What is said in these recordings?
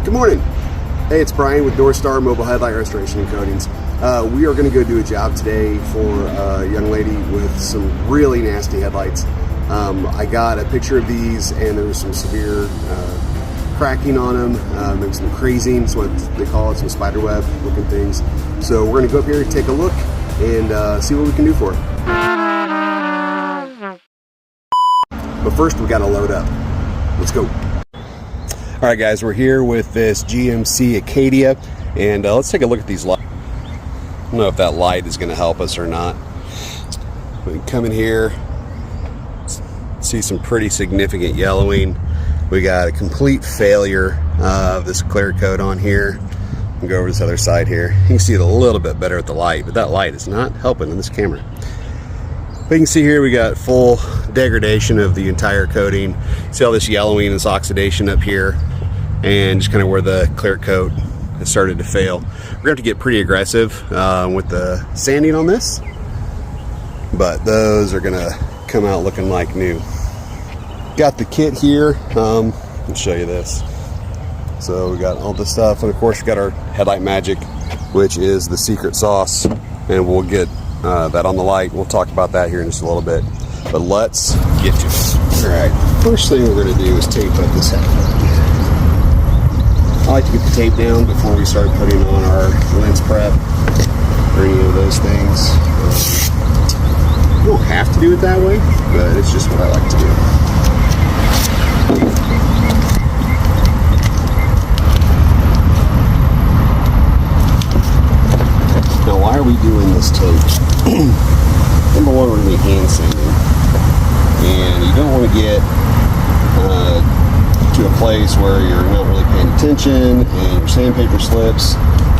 Good morning. Hey, it's Brian with NorthStar Mobile Headlight Restoration and Coatings. We are going to go do a job today for a young lady with some really nasty headlights. I got a picture of these and there was some severe cracking on them, and some crazing, is what they call it, some spiderweb looking things. So we're going to go up here and take a look and see what we can do for her. But first we got to load up. Let's go. All right, guys, we're here with this GMC Acadia, and let's take a look at these lights. I don't know if that light is going to help us or not. We can come in here, see some pretty significant yellowing. We got a complete failure of this clear coat on here. We'll go over this other side here. You can see it a little bit better with the light, but that light is not helping in this camera. But you can see here we got full degradation of the entire coating. See all this yellowing, this oxidation up here, and just kind of where the clear coat has started to fail. We're gonna have to get pretty aggressive with the sanding on this, but those are gonna come out looking like new. Got the kit here. I'll show you this. So we got all this stuff, and of course we got our Headlight Magic, which is the secret sauce, and we'll get that on the light. We'll talk about that here in just a little bit, but let's get to it. All right, first thing we're going to do is tape up this headlight. I like to get the tape down before we start putting on our lens prep or any of those things. You don't have to do it that way, but it's just what I like to do. Now, why are we doing this tape? Number one, we're going to be hand sanding, and you don't want to get to a place where you're not really paying attention and your sandpaper slips,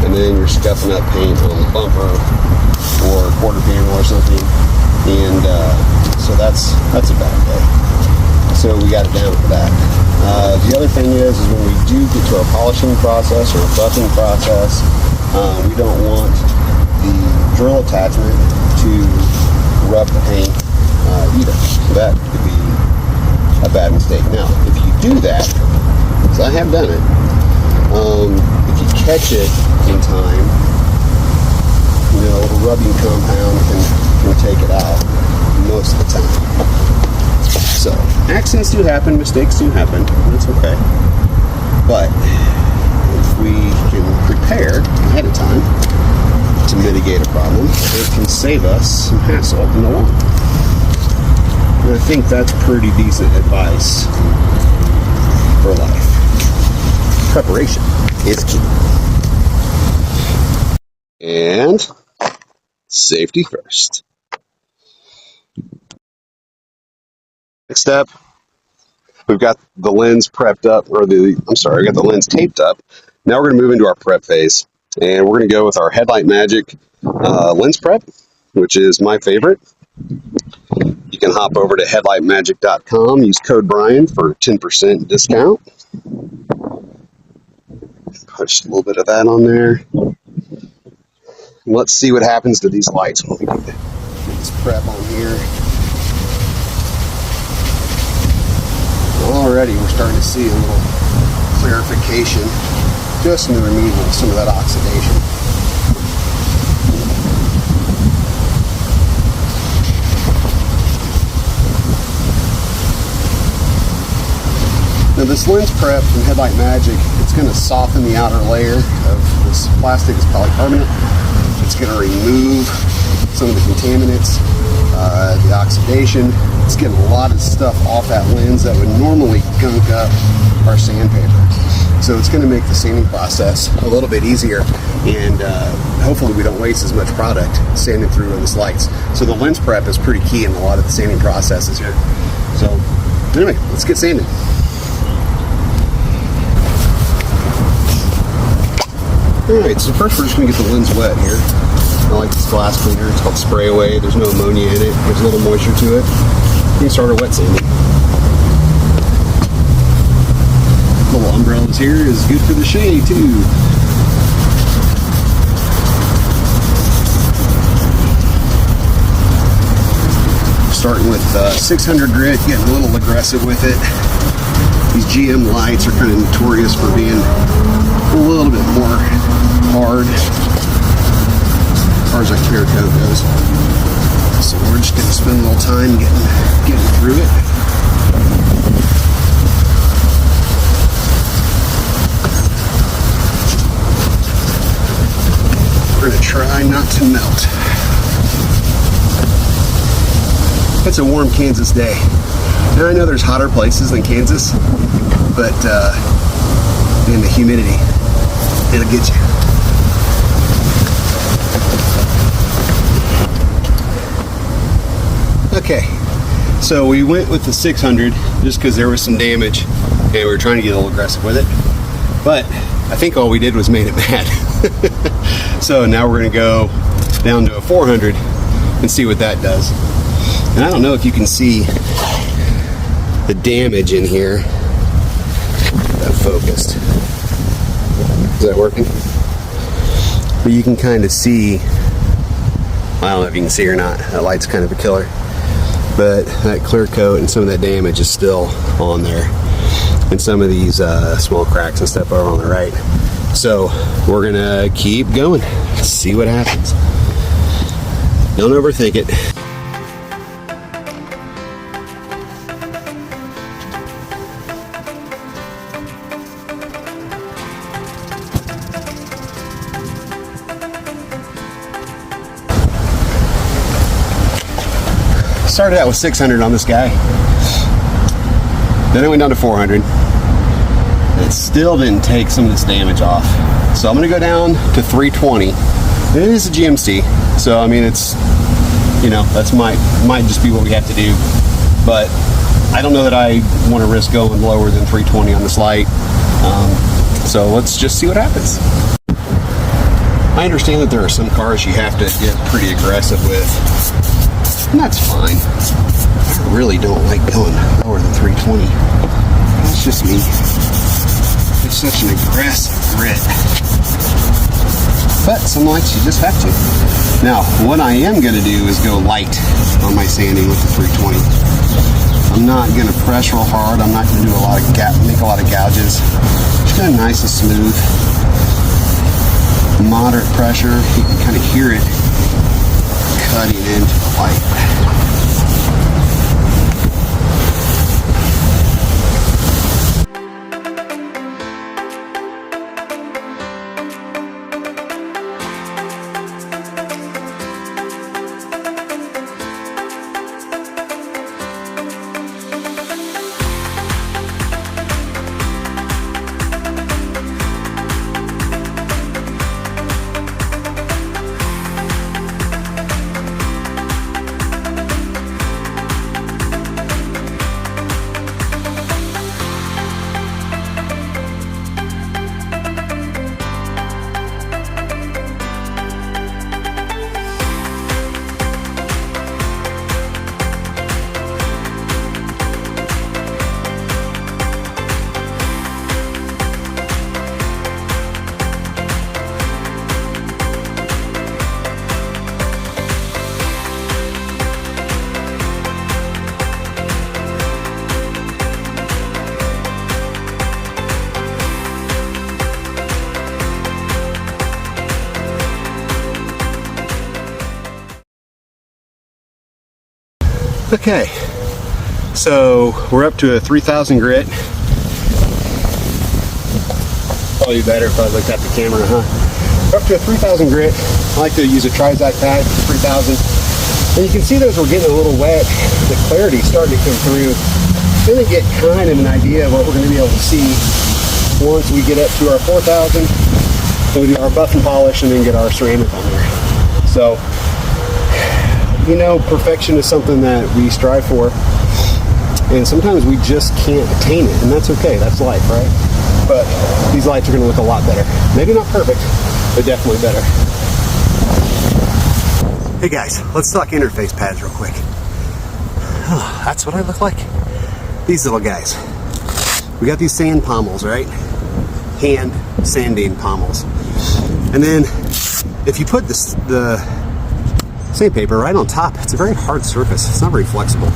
and then you're scuffing up paint on the bumper or quarter panel or something, and so that's a bad day. So we got it down for that. The other thing is when we do get to our polishing process or buffing process, we don't want the drill attachment to rub the paint either. So that could be a bad mistake. Now, if you do that, because I have done it, if you catch it in time, the rubbing compound can take it out most of the time. So, accidents do happen, mistakes do happen, that's okay. But if we can prepare ahead of time to mitigate a problem, it can save us some hassle in the long run. And I think that's pretty decent advice for life. Preparation is key. And safety first. Next step, we've got the lens prepped up, or we got the lens taped up. Now we're going to move into our prep phase, and we're going to go with our Headlight Magic lens prep, which is my favorite. You can hop over to headlightmagic.com, use code Brian for 10% discount. Push a little bit of that on there. And let's see what happens to these lights when we get this prep on here. Already we're starting to see a little clarification just in the removal of some of that oxidation. Now this lens prep from Headlight Magic, it's going to soften the outer layer of this plastic, it's polycarbonate. It's going to remove some of the contaminants, the oxidation. It's getting a lot of stuff off that lens that would normally gunk up our sandpaper. So it's going to make the sanding process a little bit easier, and hopefully we don't waste as much product sanding through on these lights. So the lens prep is pretty key in a lot of the sanding processes here. So anyway, let's get sanding. Alright, so first we're just going to get the lens wet here. I like this glass cleaner, it's called Spray Away. There's no ammonia in it, there's a little moisture to it. You can start our wet sanding. Little umbrellas here is good for the shade too. Starting with 600 grit, getting a little aggressive with it. These GM lights are kind of notorious for being a little bit more hard as far as our clear coat goes. So we're just going to spend a little time getting through it. We're going to try not to melt. It's a warm Kansas day. Now I know there's hotter places than Kansas, but in the humidity, it'll get you. Okay, so we went with the 600 just because there was some damage and we were trying to get a little aggressive with it. But I think all we did was made it bad. So now we're going to go down to a 400 and see what that does. And I don't know if you can see the damage in here. That focused. Is that working? But you can kind of see, I don't know if you can see or not, that light's kind of a killer. But that clear coat and some of that damage is still on there. And some of these small cracks and stuff are on the right. So we're gonna keep going, see what happens. Don't overthink it. Started out with 600 on this guy. Then I went down to 400. It still didn't take some of this damage off. So I'm gonna go down to 320. And it is a GMC, so I mean it's, you know, that's might just be what we have to do. But I don't know that I want to risk going lower than 320 on this light. So let's just see what happens. I understand that there are some cars you have to get pretty aggressive with. And that's fine. I really don't like going lower than 320. That's just me. It's such an aggressive grit. But some lights you just have to. Now, what I am going to do is go light on my sanding with the 320. I'm not going to press real hard. I'm not going to do make a lot of gouges. Just kind of nice and smooth. Moderate pressure. You can kind of hear it cutting into the light. Okay, so we're up to a 3,000 grit. Probably better if I looked at the camera, huh? We're up to a 3,000 grit. I like to use a Trizac pad for 3,000. And you can see those were getting a little wet. The clarity started to come through. Then we get kind of an idea of what we're going to be able to see once we get up to our 4,000. So we do our buff and polish and then get our ceramic on there. So, you know, perfection is something that we strive for, and sometimes we just can't attain it, and that's okay. That's life, right? But these lights are going to look a lot better. Maybe not perfect, but definitely better. Hey guys, let's talk interface pads real quick. Oh, that's what I look like. These little guys. We got these sand pommels, right? Hand sanding pommels. And then if you put the sandpaper right on top, it's a very hard surface. It's not very flexible.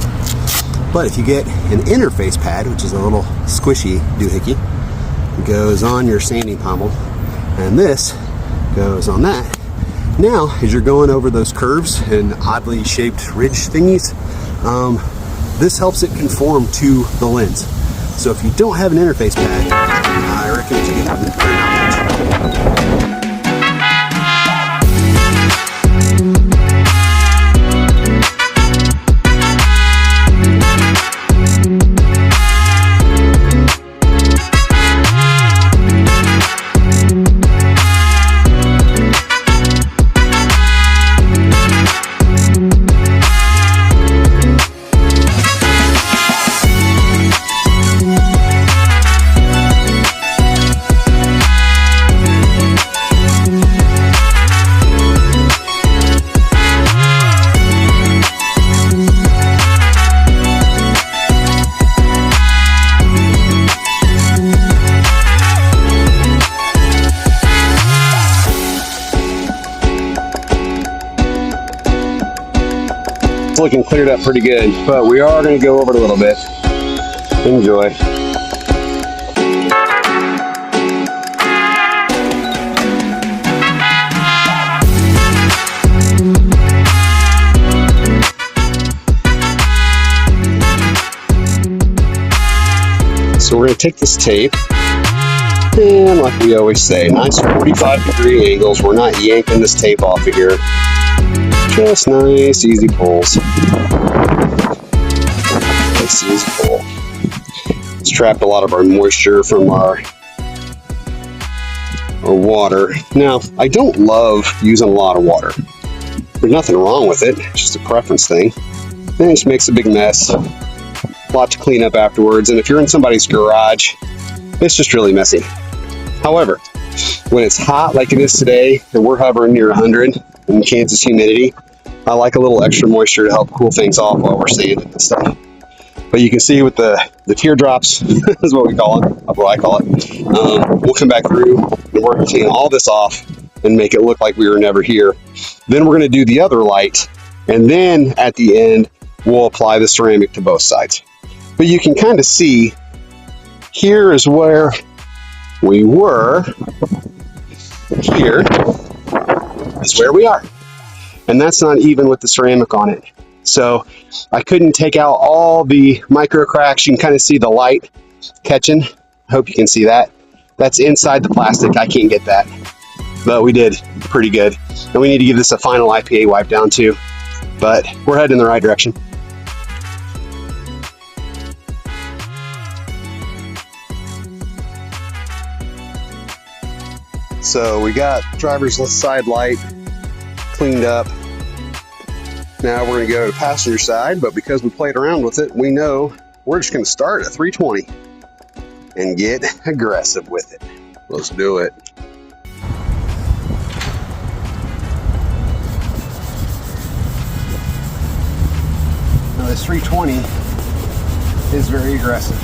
But if you get an interface pad, which is a little squishy doohickey, it goes on your sanding pommel, and this goes on that. Now, as you're going over those curves and oddly shaped ridge thingies, this helps it conform to the lens. So if you don't have an interface pad, I recommend you get a mount. Looking cleared up pretty good, but we are going to go over it a little bit. Enjoy. So we're going to take this tape, and like we always say, nice 45-degree angles. We're not yanking this tape off of here. Just nice, easy pulls. Nice, easy pull. It's trapped a lot of our moisture from our water. Now, I don't love using a lot of water. There's nothing wrong with it. It's just a preference thing. And it just makes a big mess. A lot to clean up afterwards. And if you're in somebody's garage, it's just really messy. However, when it's hot like it is today, and we're hovering near 100 in Kansas humidity, I like a little extra moisture to help cool things off while we're sanding and stuff. But you can see with the teardrops, is what we call it, what I call it. We'll come back through and we're going to clean all this off and make it look like we were never here. Then we're going to do the other light, and then at the end, we'll apply the ceramic to both sides. But you can kind of see, here is where we were, here is where we are. And that's not even with the ceramic on it. So I couldn't take out all the micro cracks. You can kind of see the light catching. I hope you can see that. That's inside the plastic. I can't get that. But we did pretty good. And we need to give this a final IPA wipe down too. But we're heading in the right direction. So we got driver's side light cleaned up. Now we're going to go to passenger side, but because we played around with it, we know we're just going to start at 320 and get aggressive with it. Let's do it. Now this 320 is very aggressive.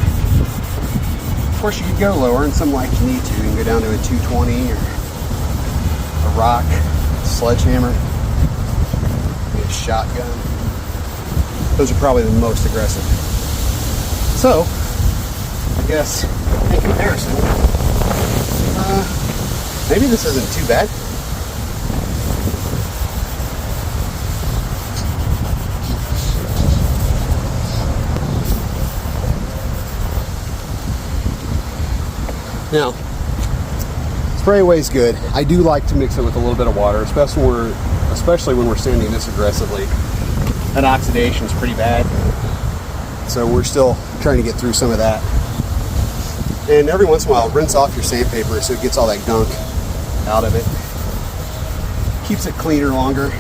Of course, you could go lower, and some lights you need to. You can go down to a 220 or a rock, sledgehammer, a shotgun. Those are probably the most aggressive. So, I guess in comparison, maybe this isn't too bad. Now, spray away is good. I do like to mix it with a little bit of water, especially when we're sanding this aggressively. That oxidation is pretty bad, so we're still trying to get through some of that. And every once in a while, rinse off your sandpaper so it gets all that gunk out of it. Keeps it cleaner longer,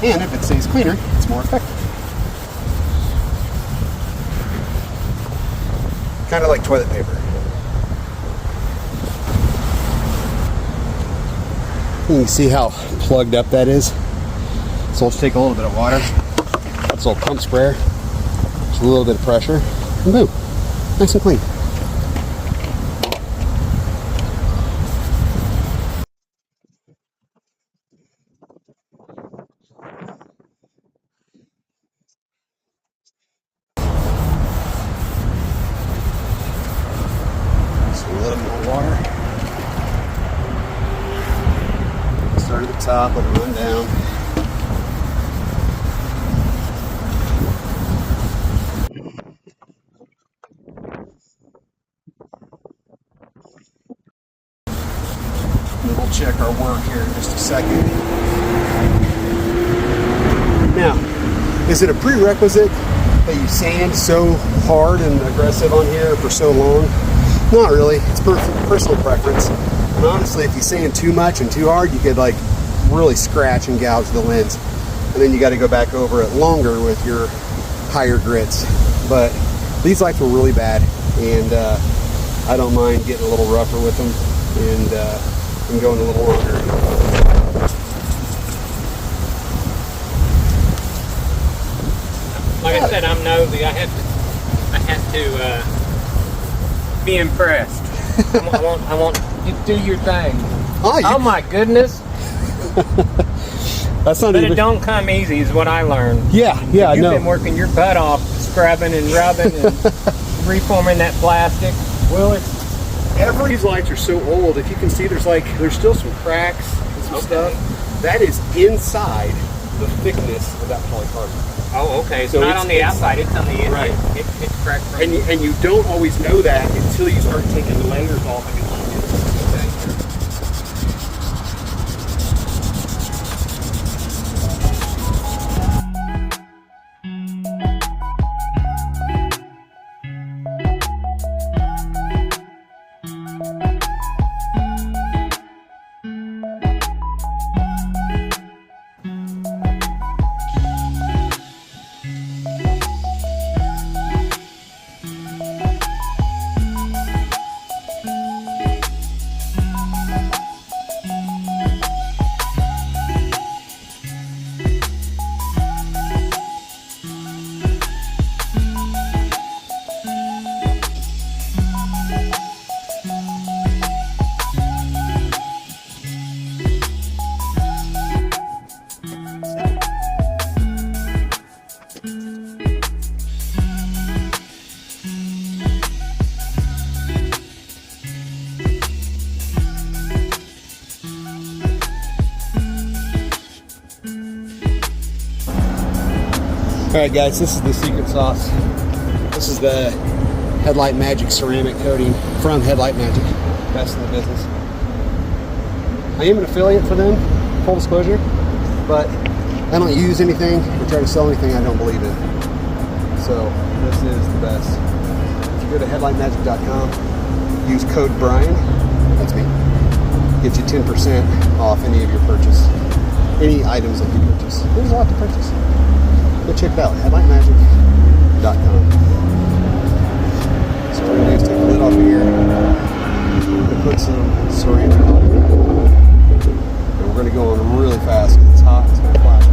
and if it stays cleaner, it's more effective. Kind of like toilet paper. You can see how plugged up that is. So let's take a little bit of water. That's a little pump sprayer. Just a little bit of pressure. And boom. Nice and clean. water to the top, let it run down. And we'll check our work here in just a second. Now, is it a prerequisite that you sand so hard and aggressive on here for so long? Not really. It's personal preference. And honestly, if you sand too much and too hard, you could like really scratch and gouge the lens. And then you got to go back over it longer with your higher grits. But these lights were really bad, and I don't mind getting a little rougher with them and going a little longer. Like I said, I'm nosy. I had to be impressed. I want you to do your thing. Oh my goodness! That's not but even. It don't come easy, is what I learned. Yeah, You've been working your butt off, scrubbing and rubbing and reforming that plastic. Well, these lights are so old. If you can see, there's still some cracks and some stuff. That is inside the thickness of that polycarbonate. Oh, okay. So it's not on the outside; it's on the inside. Right. It's cracked. And you don't always know that until you start taking the layers off. Alright guys, this is the secret sauce. This is the Headlight Magic ceramic coating from Headlight Magic. Best in the business. I am an affiliate for them, full disclosure, but I don't use anything or try to sell anything I don't believe in. So this is the best. If you go to headlightmagic.com, use code Brian, that's me, get you 10% off any of your purchase, any items that you purchase. There's a lot to purchase. Go check it out, headlightmagic.com. So what we're going to do is take the lid off of here, we're going to put some ceramic on it, and we're going to go on really fast because it's hot, it's going to flash on.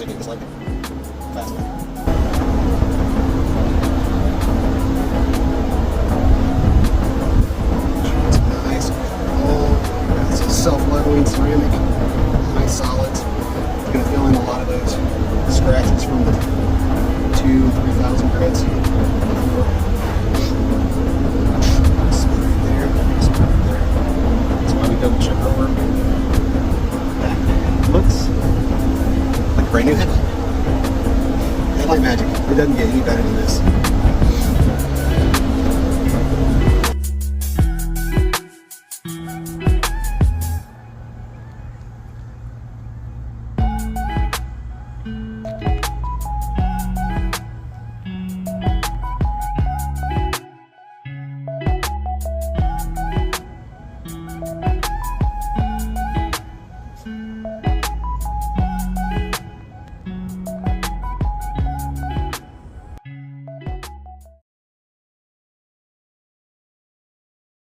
It's like fast. It's nice. Oh, it's a self-leveling ceramic. Nice solids. It's going to fill in a lot of those scratches from the 2,000-3,000 grits. Right there. That's why we double check our work. That looks like a brand new headlight. Headlight Magic. It doesn't get any better than this.